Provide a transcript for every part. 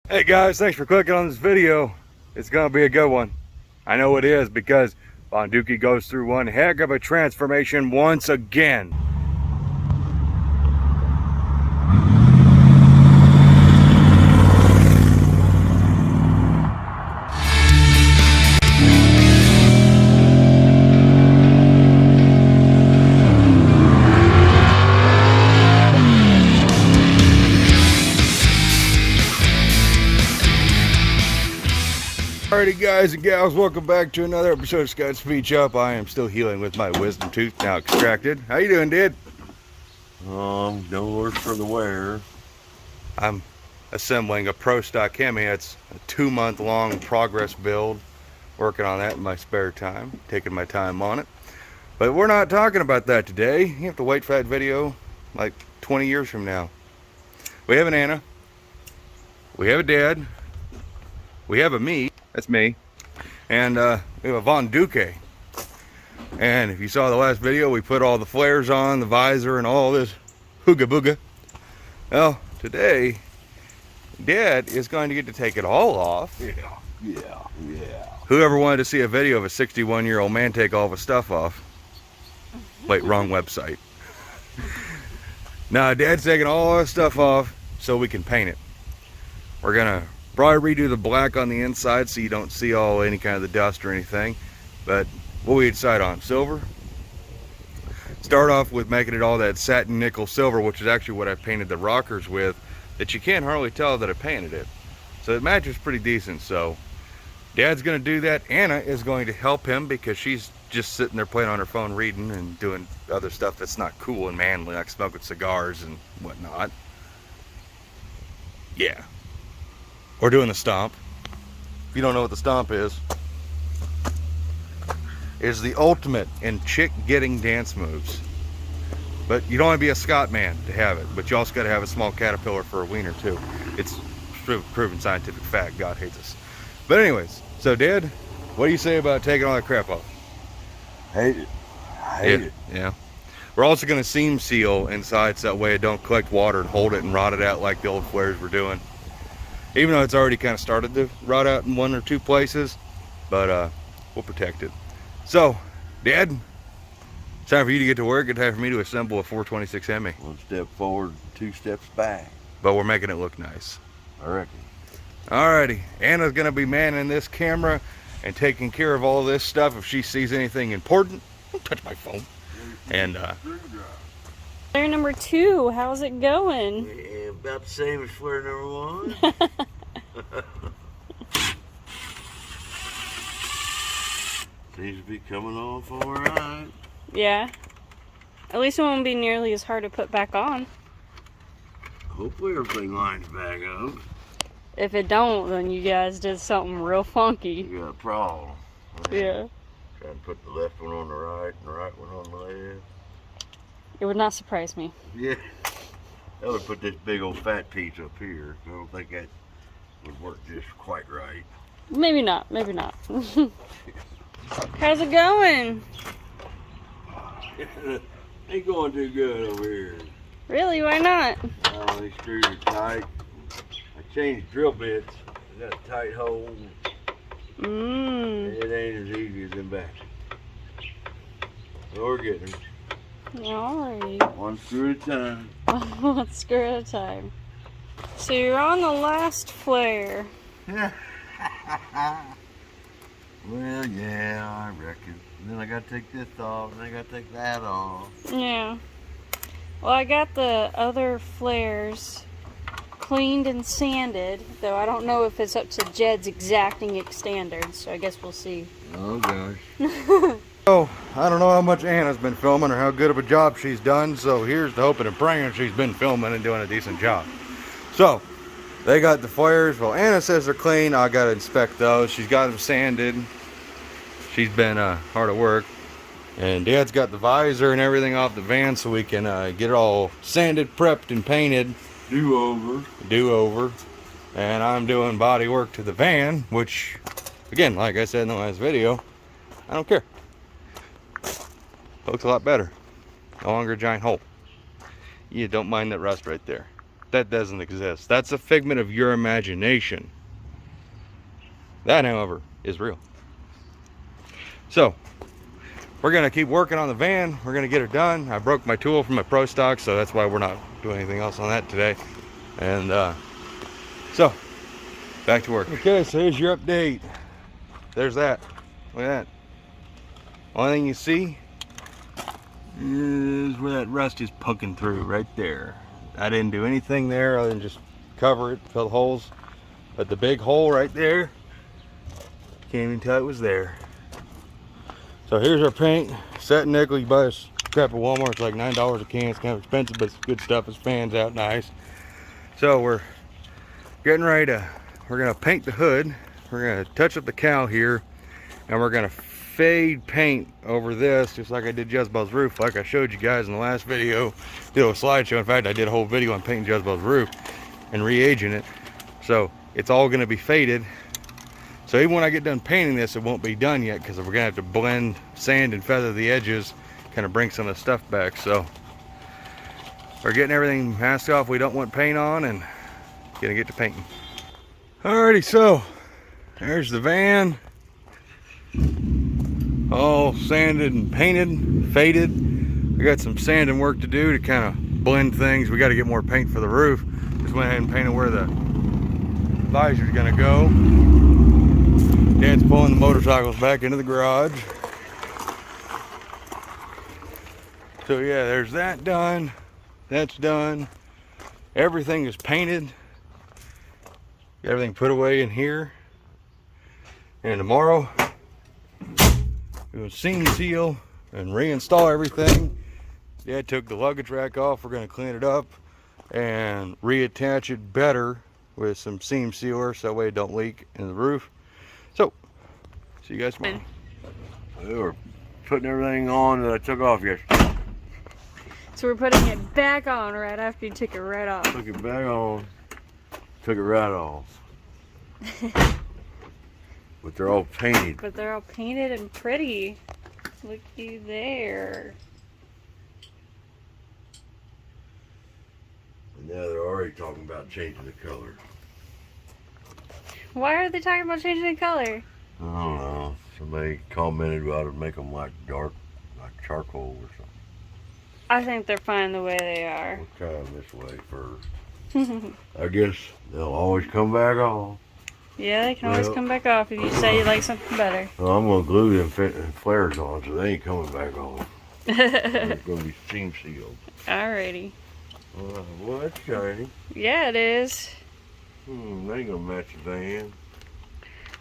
Hey guys, thanks for clicking on this video. It's gonna be a good one. I know it is, because Van-Dookie goes through one heck of a transformation once again. Alrighty guys and gals, welcome back to another episode of Scott's Speech Up. I am still healing with my wisdom tooth, now extracted. How you doing, Dad? No worse for the wear. I'm assembling a Pro Stock Hemi. It's a 2-month long progress build. Working on that in my spare time, taking my time on it. But we're not talking about that today. You have to wait for that video like 20 years from now. We have an Anna. We have a Dad. We have a me. That's me. And we have a Van-Dookie. And if you saw the last video, we put all the flares on, the visor, and all this hooga booga. Well, today, Dad is going to get to take it all off. Yeah. Whoever wanted to see a video of a 61-year-old man take all of his stuff off? Wait, wrong website. Now, Dad's taking all his stuff off so we can paint it. We're gonna probably redo the black on the inside so you don't see any kind of the dust or anything. But what we decide on? Silver. Start off with making it all that satin nickel silver, which is actually what I painted the rockers with, that you can't hardly tell that I painted it. So it matches pretty decent. So Dad's gonna do that. Anna is going to help him because she's just sitting there playing on her phone, reading and doing other stuff that's not cool and manly, like smoking cigars and whatnot. Yeah. Or doing the stomp. If you don't know what the stomp is the ultimate in chick getting dance moves. But you don't want to be a Scott man to have it, but you also got to have a small caterpillar for a wiener too. It's proven scientific fact. God hates us. But anyways, so Dad, what do you say about taking all that crap off? Hate it. Hate it. Yeah. We're also going to seam seal inside so that way it don't collect water and hold it and rot it out like the old flares were doing. Even though it's already kind of started to rot out in one or two places, but we'll protect it. So, Dad, it's time for you to get to work. It's time for me to assemble a 426 Hemi. 1 step forward, 2 steps back. But we're making it look nice. I reckon. Alrighty, Anna's gonna be manning this camera and taking care of all this stuff. If she sees anything important, don't touch my phone. And Flare number 2, how's it going? Yeah, about the same as flare number 1. Seems to be coming off all right. Yeah. At least it won't be nearly as hard to put back on. Hopefully everything lines back up. If it don't, then you guys did something real funky. You got a problem. Yeah. Try to put the left one on the right and the right one on the left. It would not surprise me. Yeah. I would put this big old fat piece up here. I don't think that would work just quite right. Maybe not, maybe not. How's it going? Ain't going too good over here. Really, why not? Oh, these screws are tight. I changed drill bits. I got a tight hole. It ain't as easy as them back. So we're getting them. Alright. 1 screw at a time. 1 screw at a time. So you're on the last flare. Well, yeah, I reckon. And then I gotta take this off, and I gotta take that off. Yeah. Well, I got the other flares cleaned and sanded, though I don't know if it's up to Jegs exacting standards, so I guess we'll see. Oh gosh. so I don't know how much Anna's been filming or how good of a job she's done. So here's the hoping and praying she's been filming and doing a decent job. So they got the flares. Well, Anna says they're clean. I gotta inspect those. She's got them sanded. She's been hard at work. And Dad's got the visor and everything off the van so we can get it all sanded, prepped, and painted. Do over. And I'm doing body work to the van, which, again, like I said in the last video, I don't care. Looks a lot better. No longer a giant hole. You don't mind that rust right there. that doesn't exist. That's a figment of your imagination. That, however, is real. So, we're gonna keep working on the van. We're gonna get it done. I broke my tool from my Pro Stock, so that's why we're not doing anything else on that today. And so, back to work. Okay, so here's your update. There's that. Look at that. Only thing you see is where that rust is poking through right there. I didn't do anything there other than just cover it, fill the holes. But the big hole right there, can't even tell it was there. So here's our paint. Satin nickel, you buy this crap at Walmart, it's like $9 a can. It's kind of expensive, but it's good stuff. It fans out nice. So we're getting ready to, we're gonna paint the hood. We're gonna touch up the cowl here, and we're gonna fade paint over this, just like I did Jezebel's roof, like I showed you guys in the last video. Did a slideshow. In fact, I did a whole video on painting Jezebel's roof and re-aging it. So it's all gonna be faded. So even when I get done painting this, it won't be done yet because we're gonna have to blend, sand, and feather the edges, kind of bring some of the stuff back. So we're getting everything masked off we don't want paint on, and gonna get to painting. Alrighty, so there's the van, all sanded and painted, faded. We got some sanding work to do to kind of blend things. We got to get more paint for the roof. Just went ahead and painted where the visor's gonna go. Dad's pulling the motorcycles back into the garage. So yeah, there's that done. That's done. Everything is painted. Got everything put away in here. And tomorrow, we're gonna seam seal and reinstall everything. Dad took the luggage rack off. We're gonna clean it up and reattach it better with some seam sealer so that way it don't leak in the roof. So, see you guys tomorrow. We were putting everything on that I took off yesterday. So we're putting it back on right after you took it right off. Took it back on, took it right off. But they're all painted. But they're all painted and pretty. Looky there. And now they're already talking about changing the color. Why are they talking about changing the color? I don't know. Somebody commented about it, make them like dark, like charcoal or something. I think they're fine the way they are. We'll try them this way first. I guess they'll always come back on. Yeah, they can always come back off if you say you like something better. Well, I'm going to glue them flares on so they ain't coming back on. It's going to be seam sealed. Alrighty. Well, that's shiny. Yeah, it is. They ain't going to match the van.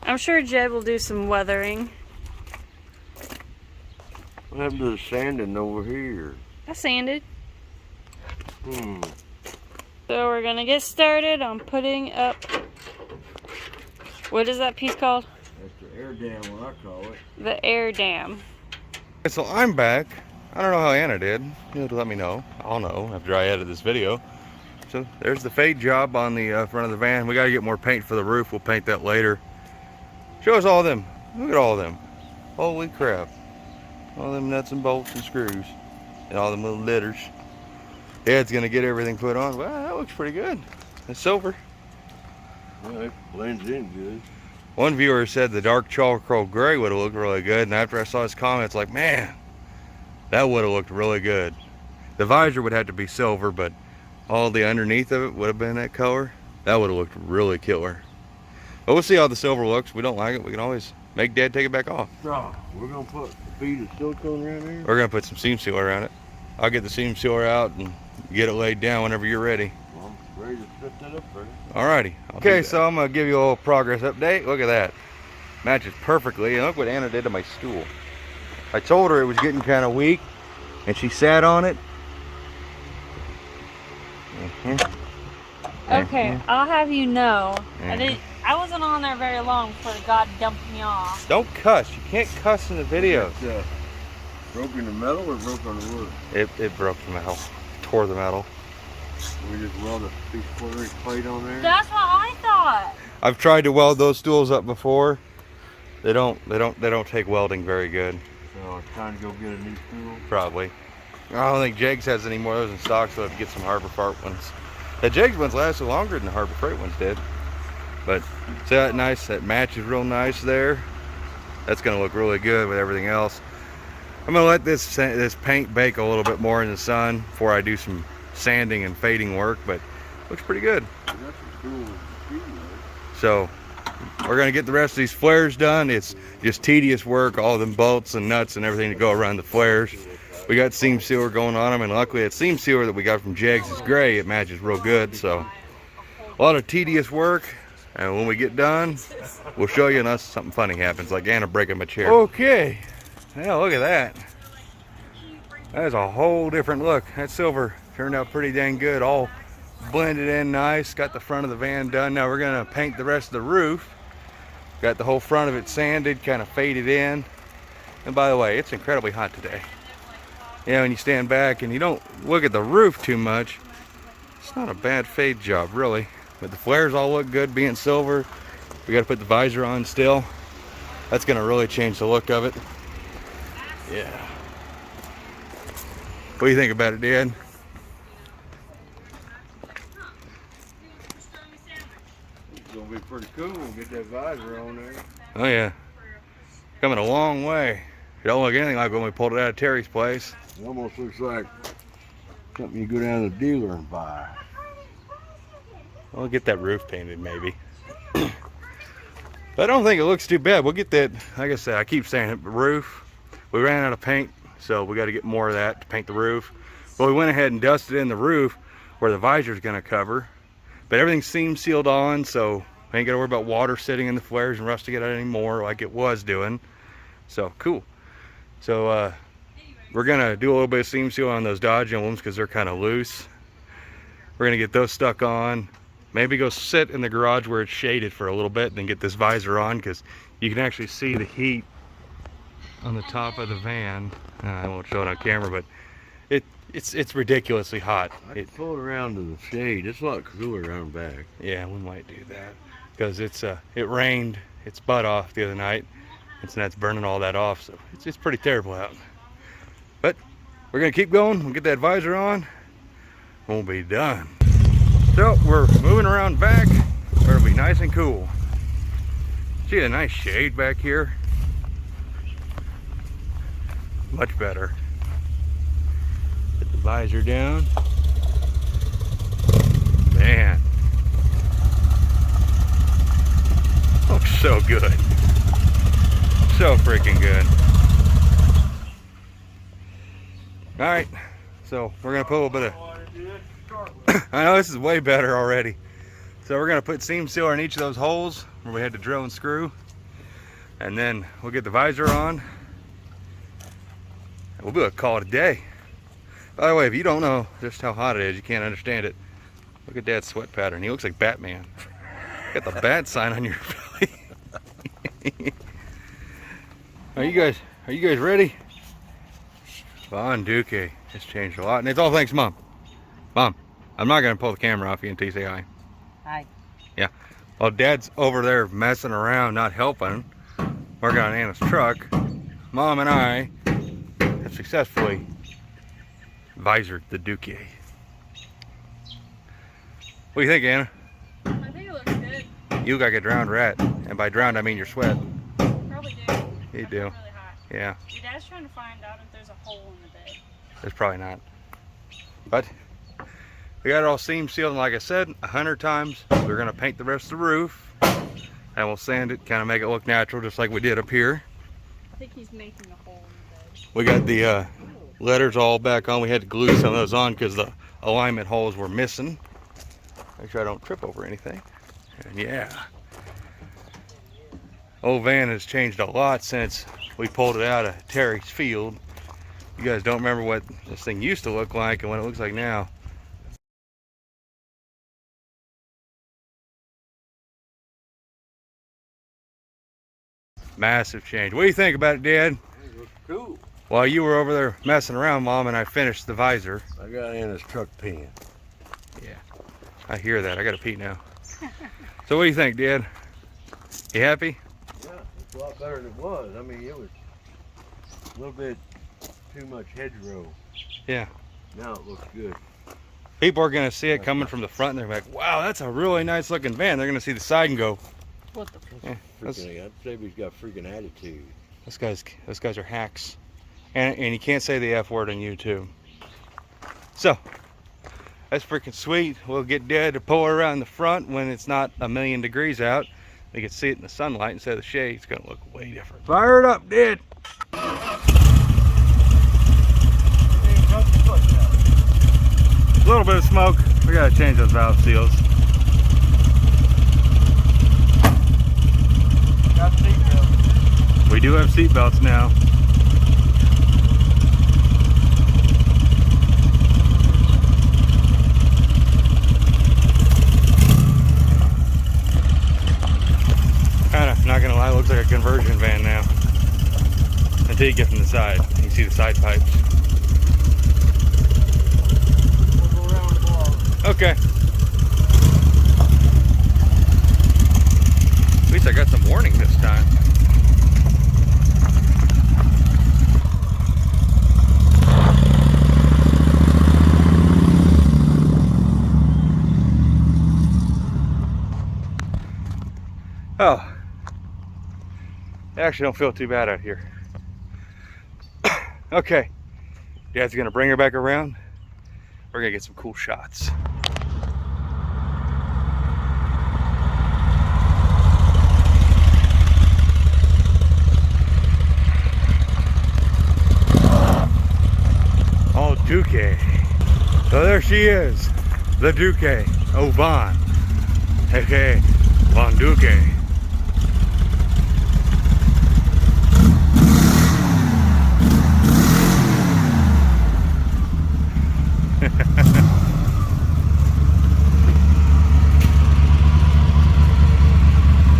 I'm sure Jed will do some weathering. What happened to the sanding over here? I sanded. So we're gonna get started on putting up, what is that piece called? That's the air dam, what I call it. The air dam. Okay, so I'm back. I don't know how Anna did. You'll have to let me know. I'll know after I edit this video. So there's the fade job on the front of the van. We got to get more paint for the roof. We'll paint that later. Show us all of them. Look at all of them. Holy crap. All them nuts and bolts and screws. And all them little litters. Dad's going to get everything put on. Well, that looks pretty good. It's silver. Well, it blends in good. One viewer said the dark charcoal gray would have looked really good. And after I saw his comments, like, man, that would have looked really good. The visor would have to be silver, but all the underneath of it would have been that color. That would have looked really killer. But we'll see how the silver looks. If we don't like it, we can always make Dad take it back off. So, we're going to put a bead of silicone around here? We're going to put some seam sealer around it. I'll get the seam sealer out and get it laid down whenever you're ready. Well, I'm ready to set that up for you. Alrighty. Okay, so I'm going to give you a little progress update. Look at that. Matches perfectly. And look what Anna did to my stool. I told her it was getting kind of weak, and she sat on it. Okay, I'll have you know, I wasn't on there very long before God dumped me off. Don't cuss. You can't cuss in the videos. Broke in the metal or broke on the wood? It broke the metal. Tore the metal. We just weld a piece of 4-inch plate on there? That's what I thought. I've tried to weld those stools up before. They don't take welding very good. So it's time to go get a new stool? Probably. I don't think Jegs has any more of those in stock, so I have to get some Harbor Fart ones. The Jegs ones lasted longer than the Harbor Freight ones did. But see that nice, that matches real nice there. That's gonna look really good with everything else. I'm gonna let this paint bake a little bit more in the sun before I do some sanding and fading work, but looks pretty good. So we're gonna get the rest of these flares done. It's just tedious work, all them bolts and nuts and everything to go around the flares. We got seam sealer going on them, and luckily that seam sealer that we got from Jegs is gray. It matches real good, so a lot of tedious work. And when we get done, we'll show you unless something funny happens, like Anna breaking my chair. Okay, now look at that. That is a whole different look. That silver turned out pretty dang good, all blended in nice. Got the front of the van done. Now we're gonna paint the rest of the roof. Got the whole front of it sanded, kind of faded in. And by the way, it's incredibly hot today. You know, when you stand back and you don't look at the roof too much, it's not a bad fade job, really. But the flares all look good being silver. We got to put the visor on still. That's going to really change the look of it. Yeah. What do you think about it, Dad? It's gonna be pretty cool. Get that visor on there. Oh yeah. Coming a long way. It don't look anything like when we pulled it out of Terry's place. It almost looks like something you go down to the dealer and buy. We'll get that roof painted maybe. But I don't think it looks too bad. We'll get that, like I said, I keep saying it, roof. We ran out of paint, so we got to get more of that to paint the roof. But we went ahead and dusted in the roof where the visor is going to cover. But everything's seam sealed on, so we ain't got to worry about water sitting in the flares and rusting it out anymore like it was doing. So cool. So we're going to do a little bit of seam seal on those Dodge emblems because they're kind of loose. We're going to get those stuck on. Maybe go sit in the garage where it's shaded for a little bit and then get this visor on, because you can actually see the heat on the top of the van. I won't show it on camera, but it's ridiculously hot. I can pull it around to the shade. It's a lot cooler around back. Yeah, we might do that because it rained its butt off the other night, and so that's burning all that off. So it's pretty terrible out. But we're gonna keep going. We'll get that visor on. We'll be done. So we're moving around back where it'll be nice and cool. See a nice shade back here? Much better. Put the visor down. Man. Looks so good. So freaking good. Alright, so we're gonna put a little bit of I know this is way better already. So we're gonna put seam sealer in each of those holes where we had to drill and screw, and then we'll get the visor on. We'll be able to call it a day. By the way, if you don't know just how hot it is, you can't understand it. Look at Dad's sweat pattern. He looks like Batman. Got the bat sign on your belly. Are you guys ready? Van-Dookie has changed a lot, and it's all thanks to Mom. Mom, I'm not gonna pull the camera off you until you say hi. Hi. Yeah. While Dad's over there messing around, not helping, working on Anna's truck, Mom and I have successfully visored the Dookie. What do you think, Anna? I think it looks good. You look like a drowned rat, and by drowned I mean you're sweat. Probably do. You do. Really hot. Yeah. Your dad's trying to find out if there's a hole in the bed. There's probably not. But we got it all seam sealed, and like I said 100 times, we're gonna paint the rest of the roof, and we'll sand it, kind of make it look natural, just like we did up here. I think he's making a hole in the bed. We got the letters all back on. We had to glue some of those on because the alignment holes were missing. Make sure I don't trip over anything. And yeah, old van has changed a lot since we pulled it out of Terry's field. You guys don't remember what this thing used to look like and what it looks like now. Massive change. What do you think about it, Dad? It looks cool. While you were over there messing around, Mom and I finished the visor. I got Anna's truck pen. Yeah, I hear that. I got to pee now. So what do you think, Dad? You happy? Yeah, it's a lot better than it was. I mean, it was a little bit too much hedgerow. Yeah. Now it looks good. People are gonna see it coming from the front, and they're like, "Wow, that's a really nice looking van." They're gonna see the side and go, What the? "Yeah, I'd say he's got freaking attitude. those guys are hacks," and you can't say the F word on YouTube. So that's freaking sweet. We'll get Dad to pull her around the front when it's not 1,000,000 degrees out. We can see it in the sunlight instead of the shade. It's gonna look way different. Fire it up, Dad. A little bit of smoke. We gotta change those valve seals. Got seatbelts. We do have seat belts now. Kinda, not gonna lie, looks like a conversion van now. Until you get from the side. You can see the side pipes. We'll go around the block. Okay. At least I got some warning this time. Oh. I actually don't feel too bad out here. Okay. Dad's gonna bring her back around. We're gonna get some cool shots. Oh, Dookie. So there she is. The Dookie. Oh, Van. Hey, hey. Van-Dookie.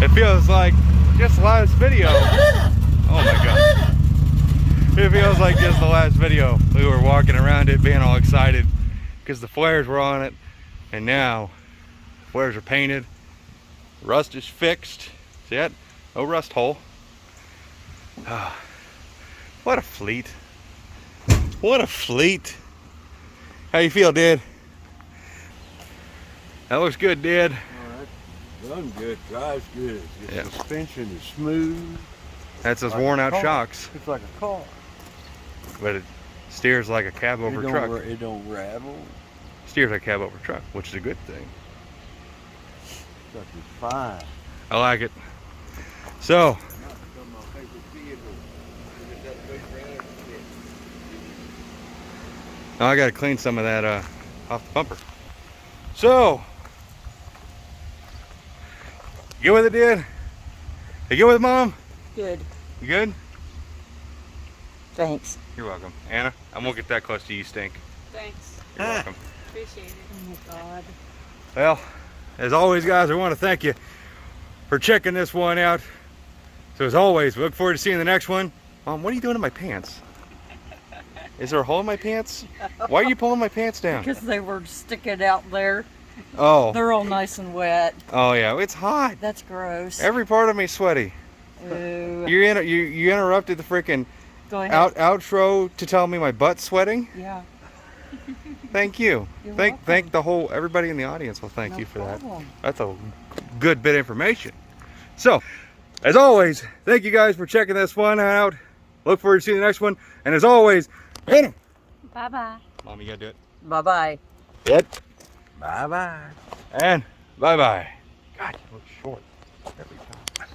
It feels like just last video. Oh my god. It feels like just the last video. We were walking around it being all excited because the flares were on it, and now the flares are painted. Rust is fixed. See that? No rust hole. Ah, what a fleet. What a fleet. How you feel, Dad? That looks good, Dad. Run good, drives good. The Yeah. suspension is smooth. That's those Like worn a out car. shocks. It's like a car. But it steers like a cab over truck. It don't rattle. Steers like a cab over truck, which is a good thing. Stuff is fine. I like it. So, now I gotta clean some of that off the bumper. So, you good with it, Dad? You good with it, Mom? Good. You good? Thanks. You're welcome. Anna, I won't get that close to you, Stink. Thanks. You're welcome. Appreciate it. Oh my God. Well, as always, guys, I want to thank you for checking this one out. So as always, we look forward to seeing the next one. Mom, what are you doing to my pants? Is there a hole in my pants? Why are you pulling my pants down? Because they were sticking out there. Oh. They're all nice and wet. Oh yeah, it's hot. That's gross. Every part of me sweaty. Ooh. You interrupted the freaking Go ahead. outro to tell me my butt's sweating. Yeah. Thank you. You're Thank welcome. the whole everybody in the audience will thank No you for problem. that. That's a good bit of information. So, as always, thank you guys for checking this one out. Look forward to seeing the next one. And as always, hit 'em. Bye-bye. Mom, you gotta do it. Bye-bye. Hit. Bye bye. And bye-bye. God, you look short every time.